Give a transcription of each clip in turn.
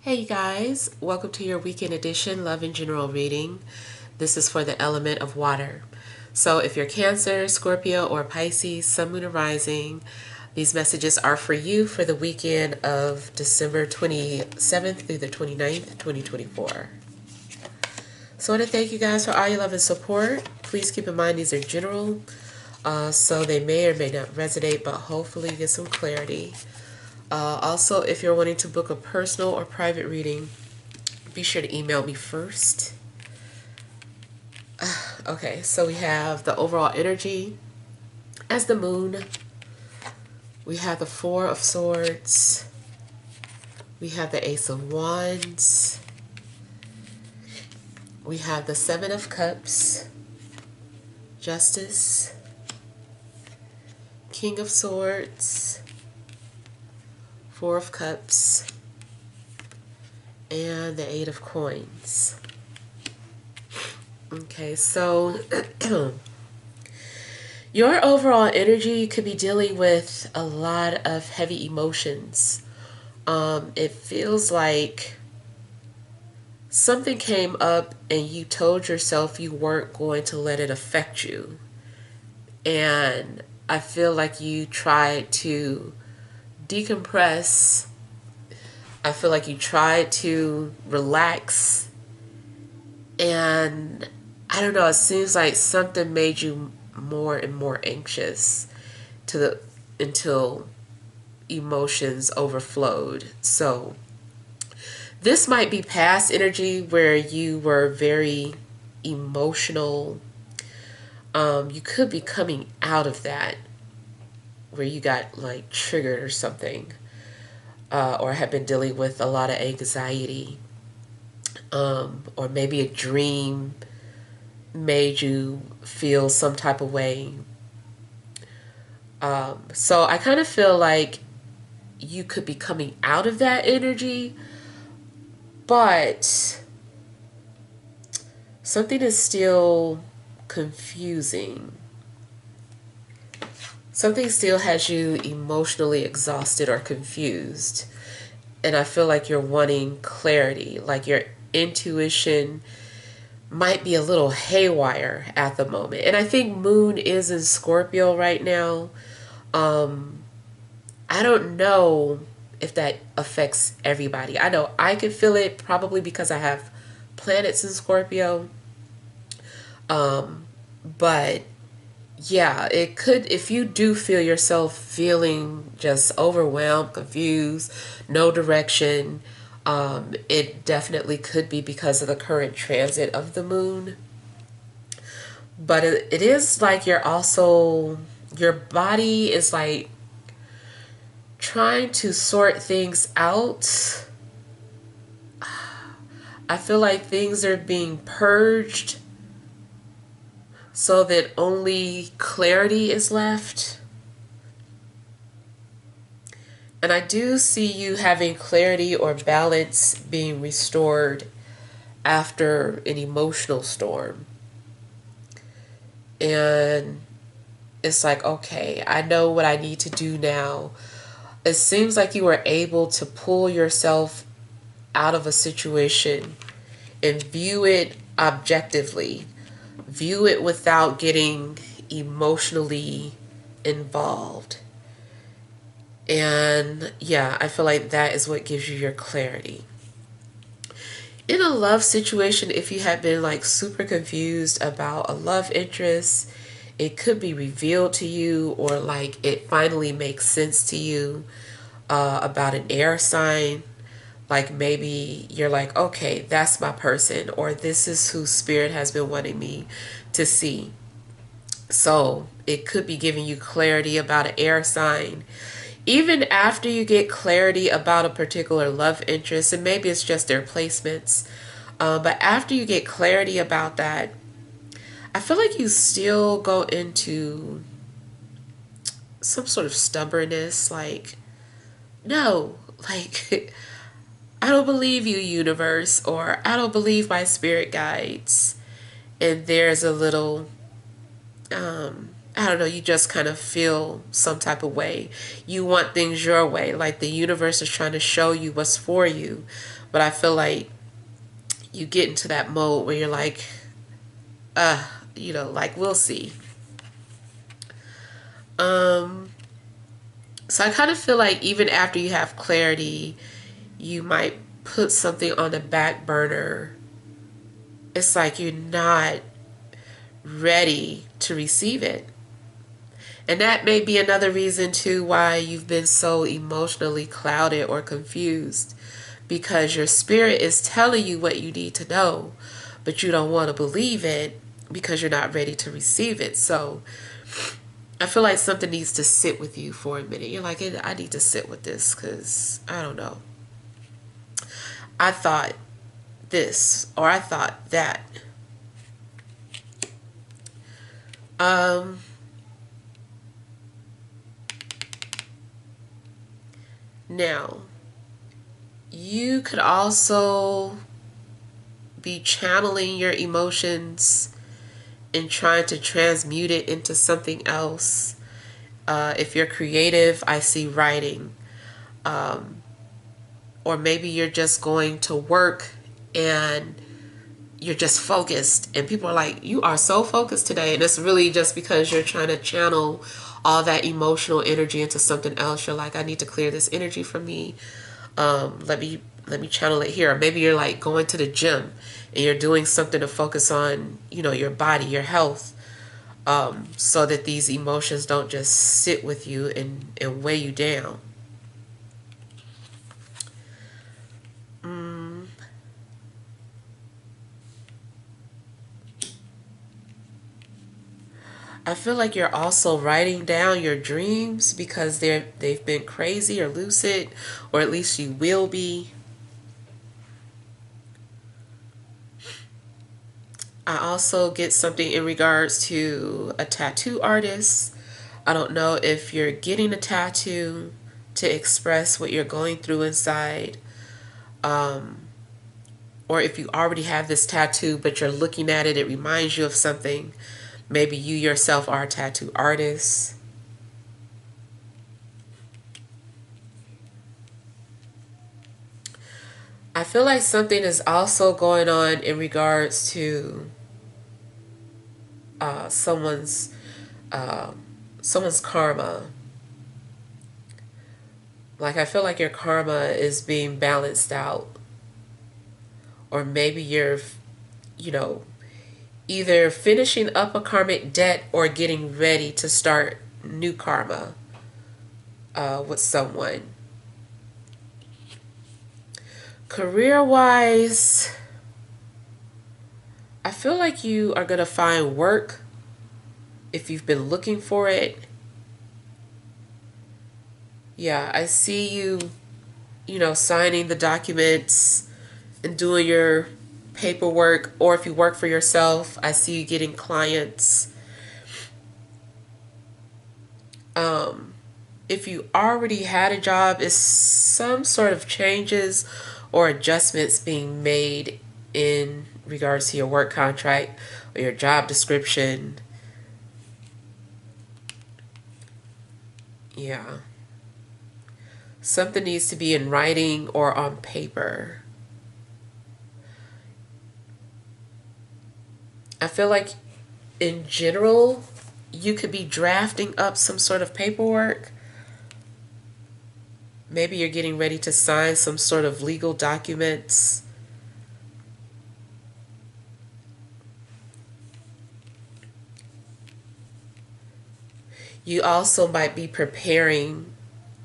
Hey you guys, welcome to your weekend edition Love and General reading. This is for the element of water. So if you're Cancer, Scorpio, or Pisces, Sun, Moon, or Rising, these messages are for you for the weekend of December 27th through the 29th, 2024. So I want to thank you guys for all your love and support. Please keep in mind these are general, so they may or may not resonate, but hopefully get some clarity. Also, if you're wanting to book a personal or private reading, be sure to email me first. Okay, so we have the overall energy as the moon. We have the Four of Swords. We have the Ace of Wands. We have the Seven of Cups, Justice, King of Swords, Four of Cups, and the Eight of Coins. Okay, so your overall energy could be dealing with a lot of heavy emotions. It feels like something came up and you told yourself you weren't going to let it affect you. And I feel like you tried to decompress. I feel like you tried to relax, and I don't know, it seems like something made you more and more anxious until emotions overflowed. So this might be past energy where you were very emotional. You could be coming out of that where you got like triggered or something, or have been dealing with a lot of anxiety, or maybe a dream made you feel some type of way. So I kind of feel like you could be coming out of that energy, but something is still confusing. Something still has you emotionally exhausted or confused. And I feel like you're wanting clarity, like your intuition might be a little haywire at the moment. And I think Moon is in Scorpio right now. I don't know if that affects everybody. I know I could feel it probably because I have planets in Scorpio. But yeah, it could, if you do feel yourself feeling just overwhelmed, confused, no direction, it definitely could be because of the current transit of the moon. But it is like you're also, your body is like trying to sort things out. I feel like things are being purged so that only clarity is left. And I do see you having clarity or balance being restored after an emotional storm. And it's like, okay, I know what I need to do now. It seems like you were able to pull yourself out of a situation and view it objectively. View it without getting emotionally involved. And yeah, I feel like that is what gives you your clarity. In a love situation, if you have been like super confused about a love interest, it could be revealed to you, or like it finally makes sense to you, about an air sign. Like maybe you're like, okay, that's my person, or this is who Spirit has been wanting me to see. So it could be giving you clarity about an air sign. Even after you get clarity about a particular love interest, and maybe it's just their placements, but after you get clarity about that, I feel like you still go into some sort of stubbornness, like, no, like, I don't believe you, universe, or I don't believe my spirit guides. And there's a little, I don't know, you just kind of feel some type of way. You want things your way, like the universe is trying to show you what's for you, But I feel like you get into that mode where you're like, like we'll see. So I kind of feel like even after you have clarity, you might put something on the back burner. It's like you're not ready to receive it. And that may be another reason too why you've been so emotionally clouded or confused, because your spirit is telling you what you need to know, but you don't want to believe it because you're not ready to receive it. So I feel like something needs to sit with you for a minute. You're like, I need to sit with this because I don't know. I thought this or I thought that. Now, you could also be channeling your emotions and trying to transmute it into something else. If you're creative, I see writing. Or maybe you're just going to work and you're just focused and people are like, you are so focused today, and it's really just because you're trying to channel all that emotional energy into something else. You're like, I need to clear this energy from me. Let me channel it here. Or maybe you're like going to the gym and you're doing something to focus on, your body, your health, so that these emotions don't just sit with you and weigh you down. I feel like you're also writing down your dreams because they've been crazy or lucid, or at least you will be. I also get something in regards to a tattoo artist. I don't know if you're getting a tattoo to express what you're going through inside, or if you already have this tattoo but you're looking at it, it reminds you of something. Maybe you yourself are a tattoo artist. I feel like something is also going on in regards to uh, someone's uh, someone's karma. Like I feel like your karma is being balanced out, or maybe you're, you know, either finishing up a karmic debt or getting ready to start new karma with someone. Career wise, I feel like you are going to find work if you've been looking for it. Yeah, I see you, signing the documents and doing your paperwork, or if you work for yourself, I see you getting clients. If you already had a job, is some sort of changes or adjustments being made in regards to your work contract or your job description. Yeah. Something needs to be in writing or on paper. I feel like in general, you could be drafting up some sort of paperwork. Maybe you're getting ready to sign some sort of legal documents. You also might be preparing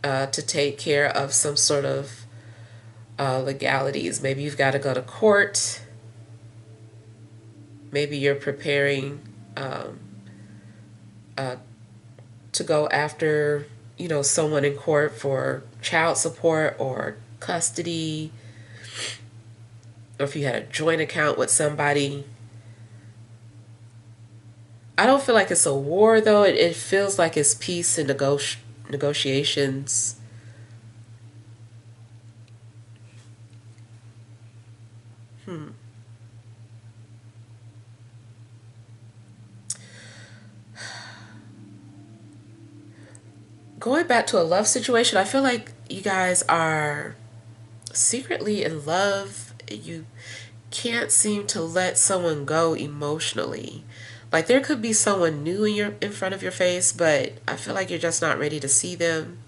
to take care of some sort of legalities. Maybe you've got to go to court. Maybe you're preparing to go after, someone in court for child support or custody, or if you had a joint account with somebody. I don't feel like it's a war though. It feels like it's peace and negotiations. Going back to a love situation, I feel like you guys are secretly in love. You can't seem to let someone go emotionally. Like there could be someone new in front of your face, but I feel like you're just not ready to see them.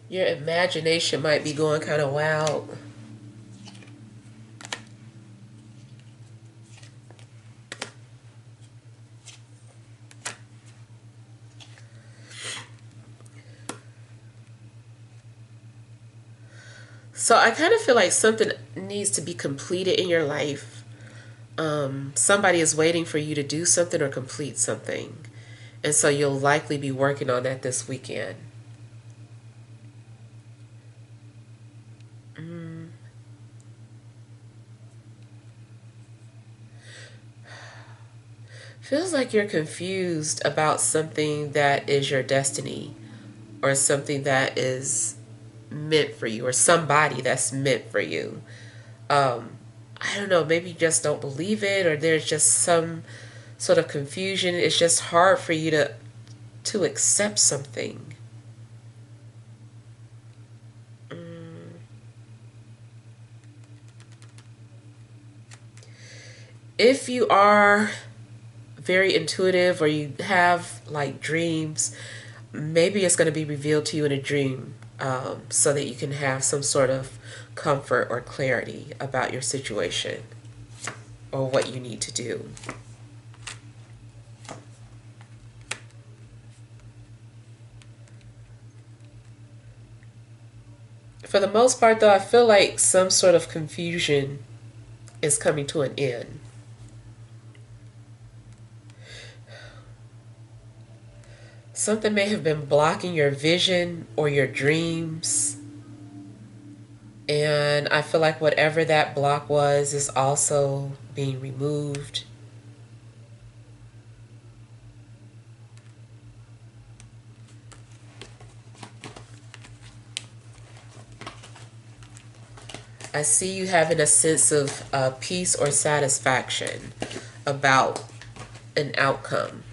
Your imagination might be going kind of wild. So I kind of feel like something needs to be completed in your life. Somebody is waiting for you to do something or complete something. And so you'll likely be working on that this weekend. Feels like you're confused about something that is your destiny or something that is meant for you or somebody that's meant for you. I don't know, maybe you just don't believe it or there's just some sort of confusion. It's just hard for you to accept something. If you are very intuitive or you have like dreams, maybe it's going to be revealed to you in a dream, so that you can have some sort of comfort or clarity about your situation or what you need to do. For the most part, though, I feel like some sort of confusion is coming to an end. Something may have been blocking your vision or your dreams. And I feel like whatever that block was is also being removed. I see you having a sense of peace or satisfaction about an outcome.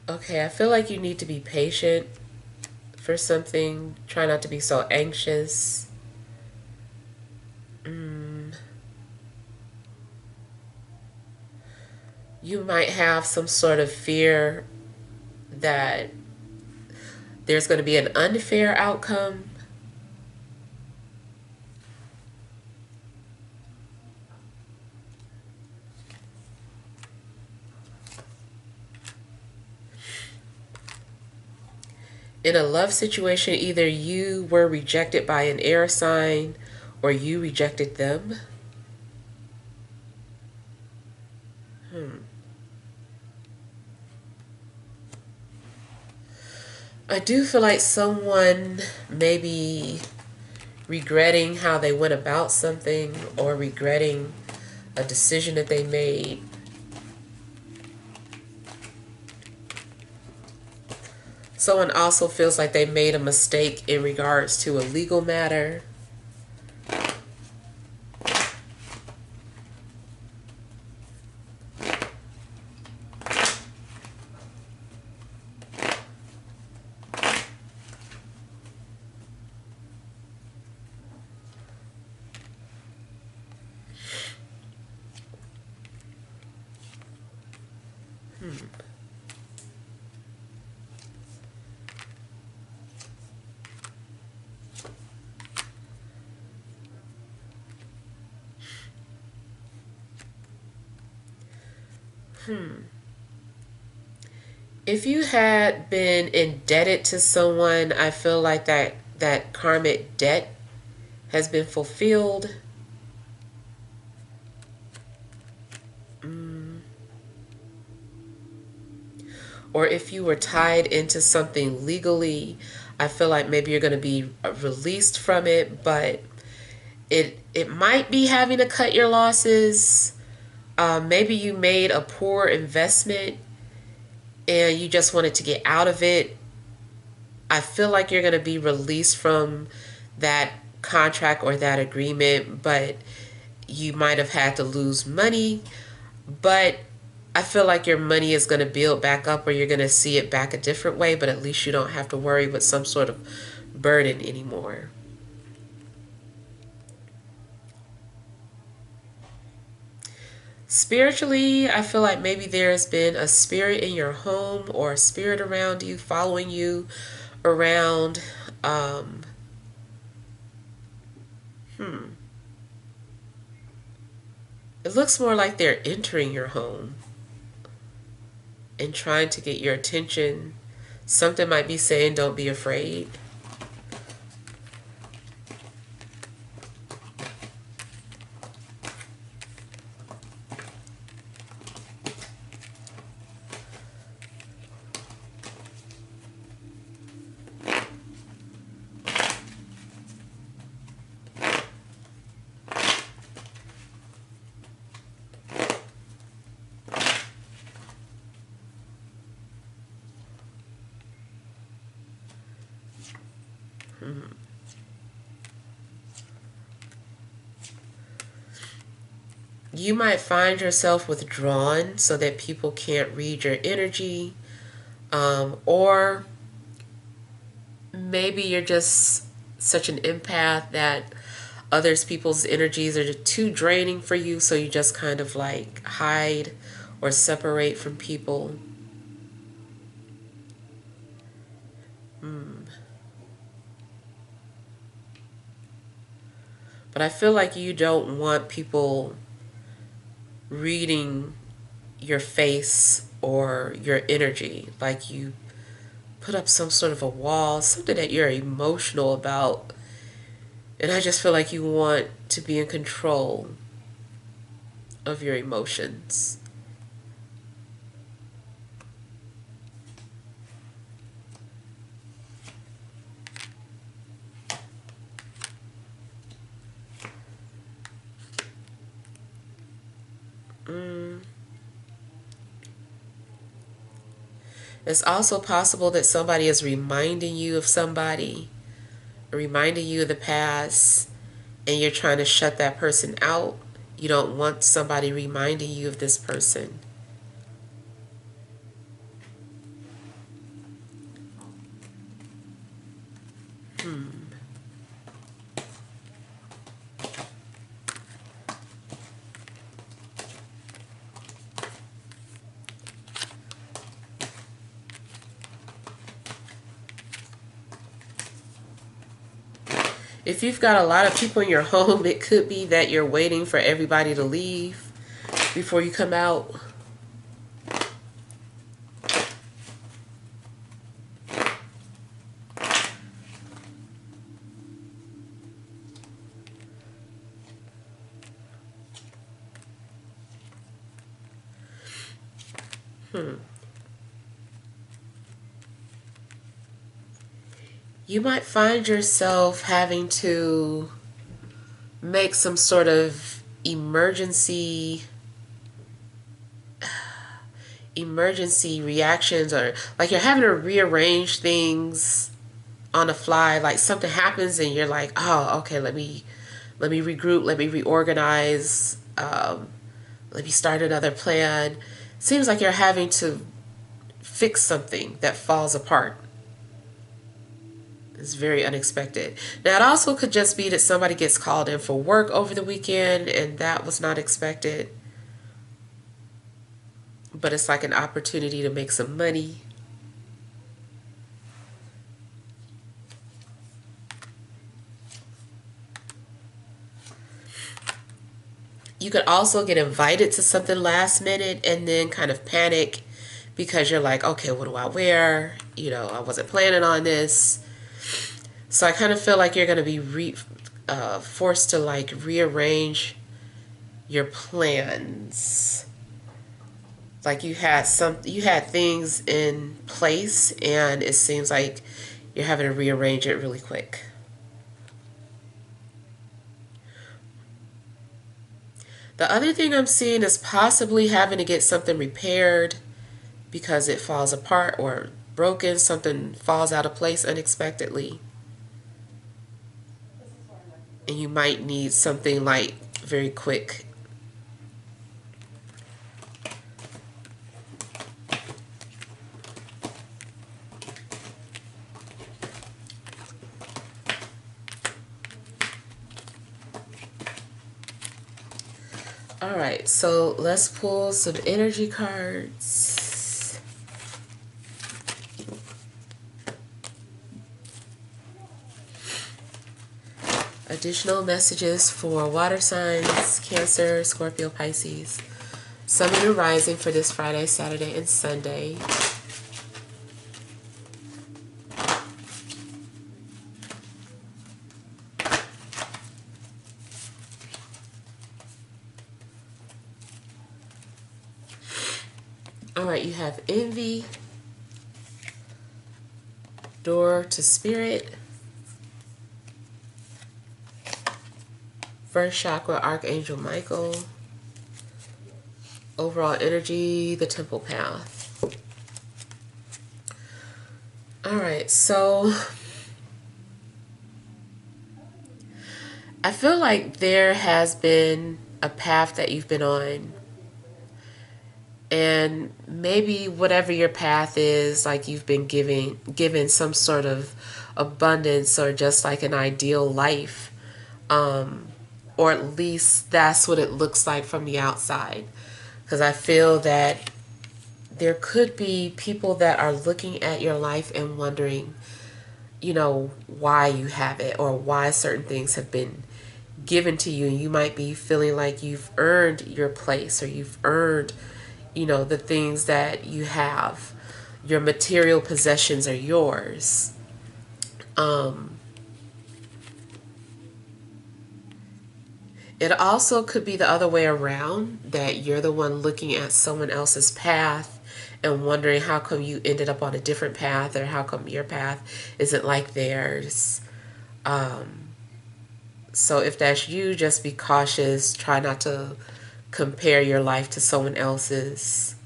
Okay, I feel like you need to be patient for something. Try not to be so anxious. You might have some sort of fear that there's going to be an unfair outcome. In a love situation, either you were rejected by an air sign or you rejected them. I do feel like someone may be regretting how they went about something or regretting a decision that they made. Someone also feels like they made a mistake in regards to a legal matter. If you had been indebted to someone, I feel like that karmic debt has been fulfilled. Or if you were tied into something legally, I feel like maybe you're going to be released from it, but it might be having to cut your losses. Maybe you made a poor investment and you just wanted to get out of it. I feel like you're going to be released from that contract or that agreement, but you might have had to lose money. But I feel like your money is going to build back up, or you're going to see it back a different way, but at least you don't have to worry with some sort of burden anymore. Spiritually, I feel like maybe there's been a spirit in your home or a spirit around you, following you around. Um, it looks more like they're entering your home and trying to get your attention. Something might be saying, don't be afraid. You might find yourself withdrawn so that people can't read your energy. Or maybe you're just such an empath that others people's energies are too draining for you, so you just kind of like hide or separate from people. But I feel like you don't want people reading your face or your energy. Like you put up some sort of a wall, something that you're emotional about. And I just feel like you want to be in control of your emotions. It's also possible that somebody is reminding you of somebody, reminding you of the past, and you're trying to shut that person out. You don't want somebody reminding you of this person. If you've got a lot of people in your home, it could be that you're waiting for everybody to leave before you come out. You might find yourself having to make some sort of emergency reactions, or like you're having to rearrange things on the fly. Like something happens and you're like, oh, okay, let me regroup, let me reorganize, let me start another plan. Seems like you're having to fix something that falls apart. It's very unexpected. Now, it also could just be that somebody gets called in for work over the weekend and that was not expected. But it's like an opportunity to make some money. You could also get invited to something last minute and then kind of panic because you're like, okay, what do I wear? You know, I wasn't planning on this. So I kind of feel like you're going to be forced to like rearrange your plans. Like you had things in place and it seems like you're having to rearrange it really quick. The other thing I'm seeing is possibly having to get something repaired because it falls apart or broken, something falls out of place unexpectedly. And you might need something like very quick. All right, so let's pull some energy cards. Additional messages for water signs, Cancer, Scorpio, Pisces, Sun and Rising for this Friday, Saturday, and Sunday. All right, you have Envy, Door to Spirit, First Chakra, Archangel Michael, Overall Energy, the Temple Path. All right, so I feel like there has been a path that you've been on, and maybe whatever your path is, like you've been given some sort of abundance or just like an ideal life, or at least that's what it looks like from the outside. Because I feel that there could be people that are looking at your life and wondering, you know, why you have it or why certain things have been given to you. And you might be feeling like you've earned your place or you've earned, you know, the things that you have. Your material possessions are yours. It also could be the other way around, that you're the one looking at someone else's path and wondering how come you ended up on a different path, or how come your path isn't like theirs. So if that's you, just be cautious. Try not to compare your life to someone else's.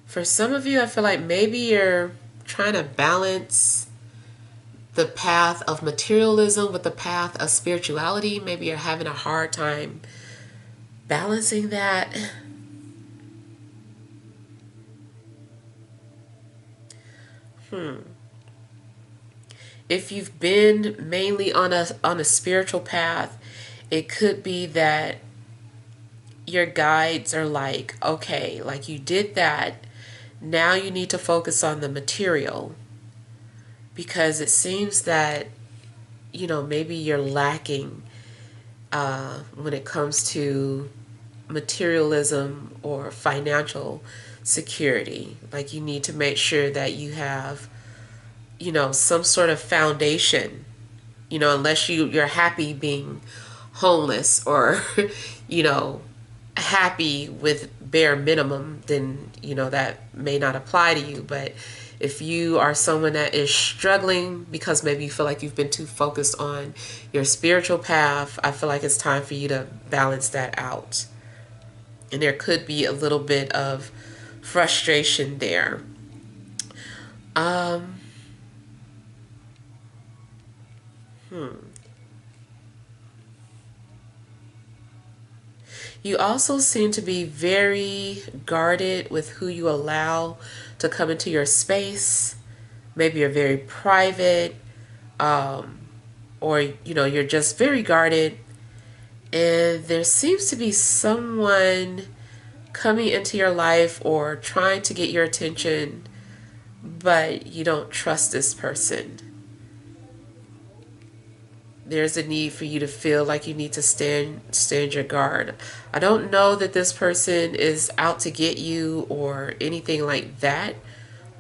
For some of you, I feel like maybe you're trying to balance the path of materialism with the path of spirituality. Maybe you're having a hard time balancing that. If you've been mainly on a spiritual path, it could be that your guides are like, okay, like you did that, now you need to focus on the material, because it seems that, you know, maybe you're lacking when it comes to materialism or financial security. Like you need to make sure that you have, you know, some sort of foundation, you know, unless you're happy being homeless or, you know, happy with bare minimum, then, you know, that may not apply to you. But if you are someone that is struggling because maybe you feel like you've been too focused on your spiritual path, I feel like it's time for you to balance that out. And there could be a little bit of frustration there. You also seem to be very guarded with who you allow to come into your space. Maybe you're very private, or, you know, you're just very guarded. And there seems to be someone coming into your life or trying to get your attention, but you don't trust this person. there's a need for you to feel like you need to stand your guard. I don't know that this person is out to get you or anything like that,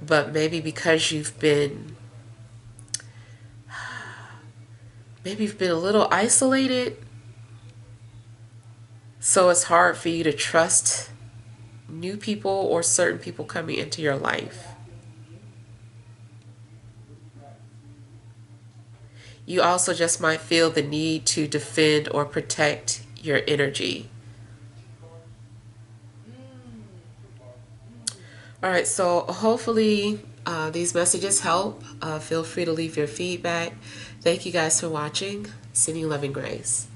but maybe you've been a little isolated, so it's hard for you to trust new people or certain people coming into your life. You also just might feel the need to defend or protect your energy. All right, so hopefully these messages help. Feel free to leave your feedback. Thank you guys for watching. Sending love and grace.